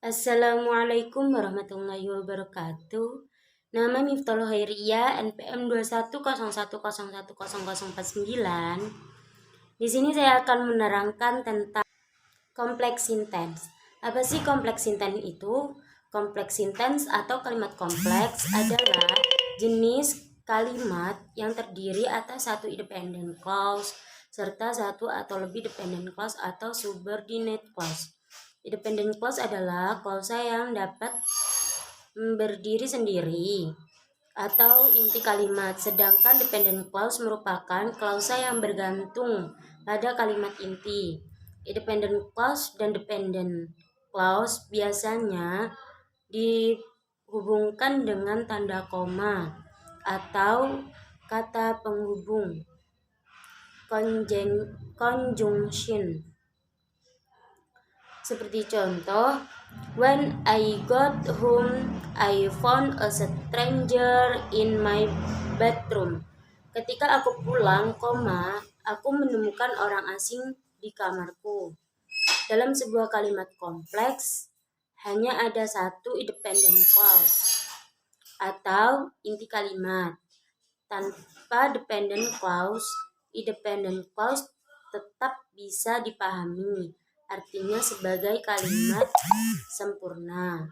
Assalamualaikum warahmatullahi wabarakatuh. Nama Miftahul Khairia, NPM 21010101049. Di sini saya akan menerangkan tentang kompleks sentence. Apa sih kompleks sentence itu? Kompleks sentence atau kalimat kompleks adalah jenis kalimat yang terdiri atas satu independent clause serta satu atau lebih dependent clause atau subordinate clause. Independent clause adalah klausa yang dapat berdiri sendiri atau inti kalimat, sedangkan dependent clause merupakan klausa yang bergantung pada kalimat inti. Independent clause dan dependent clause biasanya dihubungkan dengan tanda koma atau kata penghubung conjunction. Seperti contoh, when I got home, I found a stranger in my bedroom. Ketika aku pulang, aku menemukan orang asing di kamarku. Dalam sebuah kalimat kompleks, hanya ada satu independent clause atau inti kalimat. Tanpa dependent clause, independent clause tetap bisa dipahami, artinya sebagai kalimat sempurna.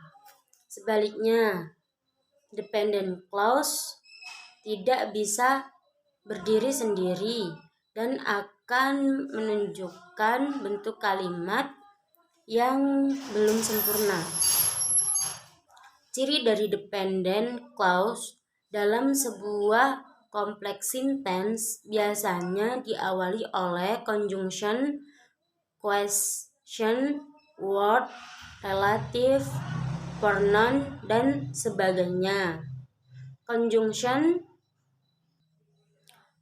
Sebaliknya, dependent clause tidak bisa berdiri sendiri dan akan menunjukkan bentuk kalimat yang belum sempurna. Ciri dari dependent clause dalam sebuah kompleks sentence biasanya diawali oleh conjunction, question, word, relative, pronoun, dan sebagainya. Conjunction.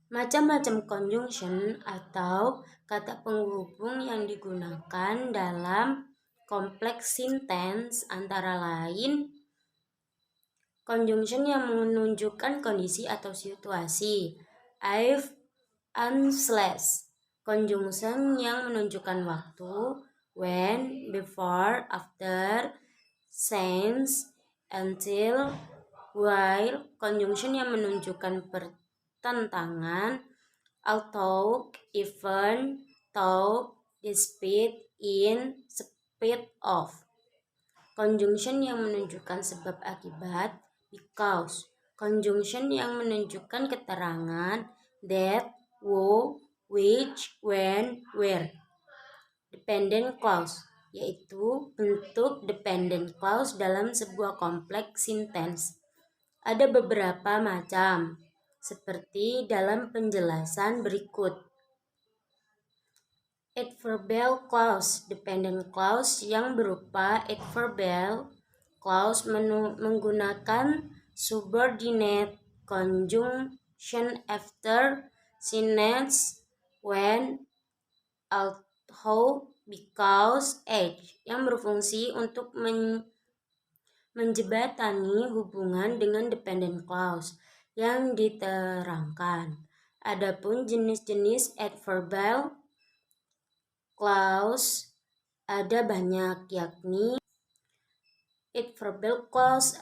Macam-macam conjunction atau kata penghubung yang digunakan dalam kompleks sentence antara lain conjunction yang menunjukkan kondisi atau situasi, if and slash. Conjunction yang menunjukkan waktu, when, before, after, since, until, while. Conjunction yang menunjukkan pertentangan, although, even, though, despite, in, spite of. Conjunction yang menunjukkan sebab akibat, because. Conjunction yang menunjukkan keterangan, that, who, which, when, where. Dependent clause, yaitu bentuk dependent clause dalam sebuah kompleks sentence. Ada beberapa macam, seperti dalam penjelasan berikut. Adverbial clause, dependent clause yang berupa adverbial clause menggunakan subordinate conjunction after, since, when, although, because, age, yang berfungsi untuk menjembatani hubungan dengan dependent clause yang diterangkan. Adapun jenis-jenis adverbial clause ada banyak, yakni adverbial clause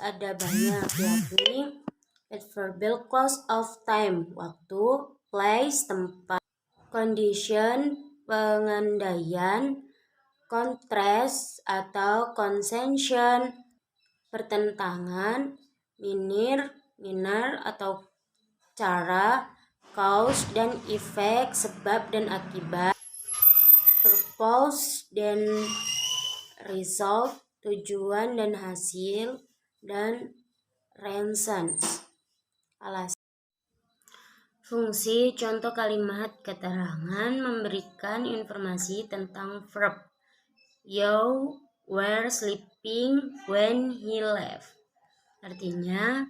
adverbial clause of time, waktu, place, tempat, condition, pengandaian, contrast atau concession, pertentangan, manner atau cara, cause dan effect, sebab dan akibat, purpose dan result, tujuan dan hasil, dan reasons, alasan. Fungsi contoh kalimat keterangan memberikan informasi tentang verb. You were sleeping when he left. Artinya,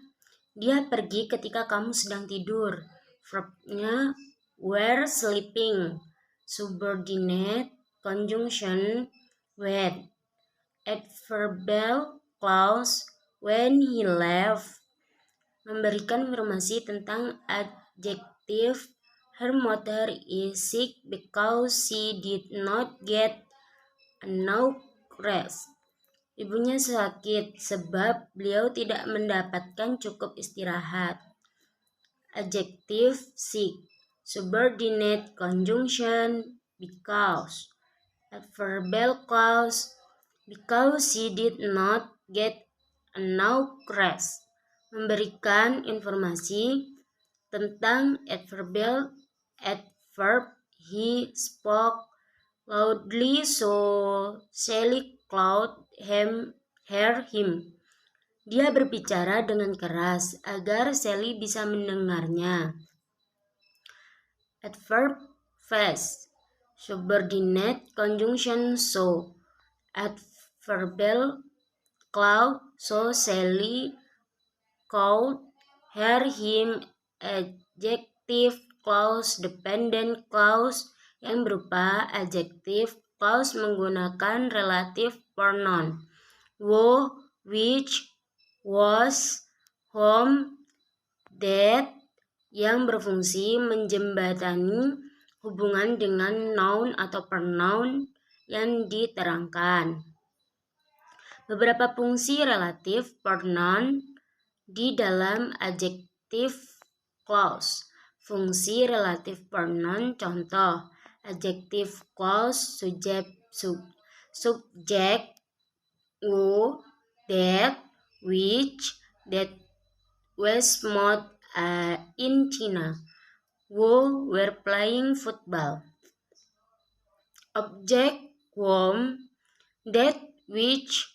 dia pergi ketika kamu sedang tidur. Verbnya were sleeping. Subordinate conjunction with. Adverbial clause when he left memberikan informasi tentang adjektif. Her mother is sick because she did not get enough rest. Ibunya sakit sebab beliau tidak mendapatkan cukup istirahat. Adjective sick. Subordinate conjunction because. Adverbial clause because she did not get enough rest. Memberikan informasi tentang adverb he spoke loudly so Sally could hear him. Dia berbicara dengan keras agar Sally bisa mendengarnya. Adverb fast. Subordinate conjunction so. Adverbial clause so Sally could hear him. Adjective clause dependent clause yang berupa adjective clause menggunakan relative pronoun. Who, which, was, whom, that yang berfungsi menjembatani hubungan dengan noun atau pronoun yang diterangkan. Beberapa fungsi relative pronoun di dalam adjective clause. Fungsi relative pronoun contoh: adjective clause subject who, that, which, that was made in China, who were playing football. Object whom, that, which,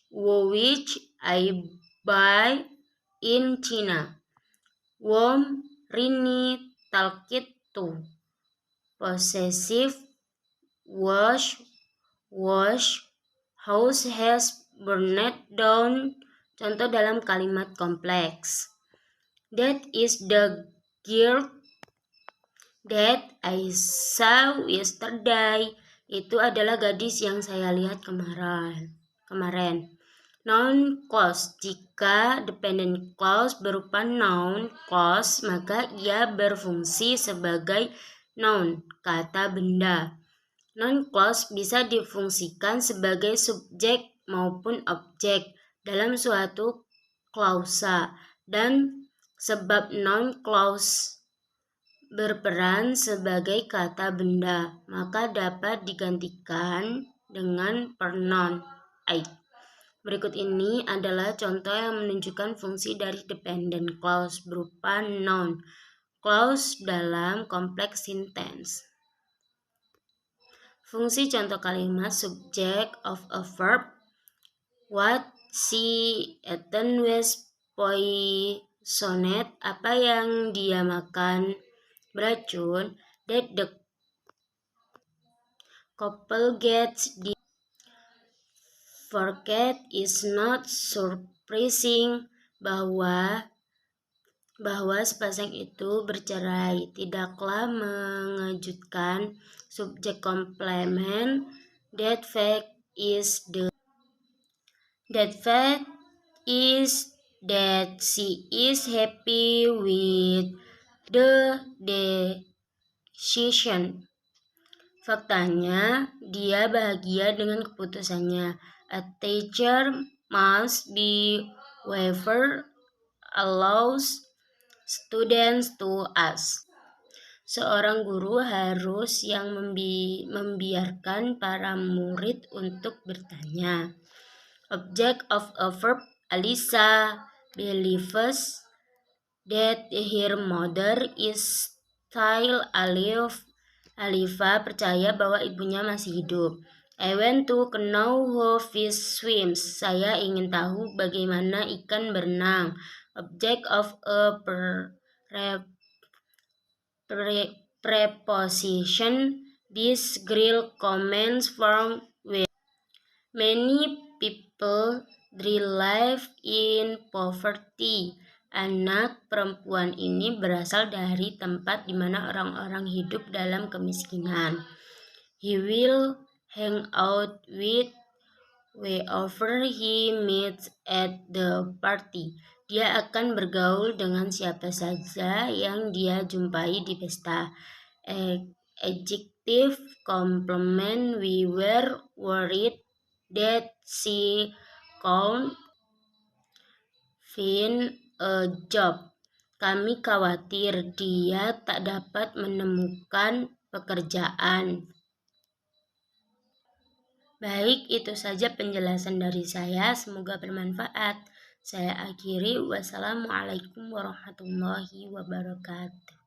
I buy in China, whom Rini talked to. Possessive wash, house has burned down. Contoh dalam kalimat kompleks. That is the girl that I saw yesterday. Itu adalah gadis yang saya lihat kemarin. Noun clause. Jika dependent clause berupa noun clause, maka ia berfungsi sebagai noun, kata benda. Noun clause bisa difungsikan sebagai subjek maupun objek dalam suatu klausa, dan sebab noun clause berperan sebagai kata benda, maka dapat digantikan dengan pronoun I. Berikut ini adalah contoh yang menunjukkan fungsi dari dependent clause berupa noun clause dalam kompleks sentence. Fungsi contoh kalimat subject of a verb. What she eaten was poisoned. Apa yang dia makan beracun. That the couple gets the forget is not surprising. Bahwa sepasang itu bercerai tidaklah mengejutkan. Subjek komplement. That fact is that she is happy with the decision. Faktanya, dia bahagia dengan keputusannya. A teacher must be whoever allows students to ask. Seorang guru harus yang membiarkan para murid untuk bertanya. Object of a verb. Alisa believes that her mother is still alive. Alifa percaya bahwa ibunya masih hidup. I want to know how fish swims. Saya ingin tahu bagaimana ikan berenang. Object of a preposition. This grill comments from where many people live in poverty. Anak perempuan ini berasal dari tempat di mana orang-orang hidup dalam kemiskinan. He will hang out with whoever he meets at the party. Dia akan bergaul dengan siapa saja yang dia jumpai di pesta. Adjective complement. We were worried that she couldn't find a job. Kami khawatir dia tak dapat menemukan pekerjaan. Baik, itu saja penjelasan dari saya. Semoga bermanfaat. Saya akhiri. Wassalamualaikum warahmatullahi wabarakatuh.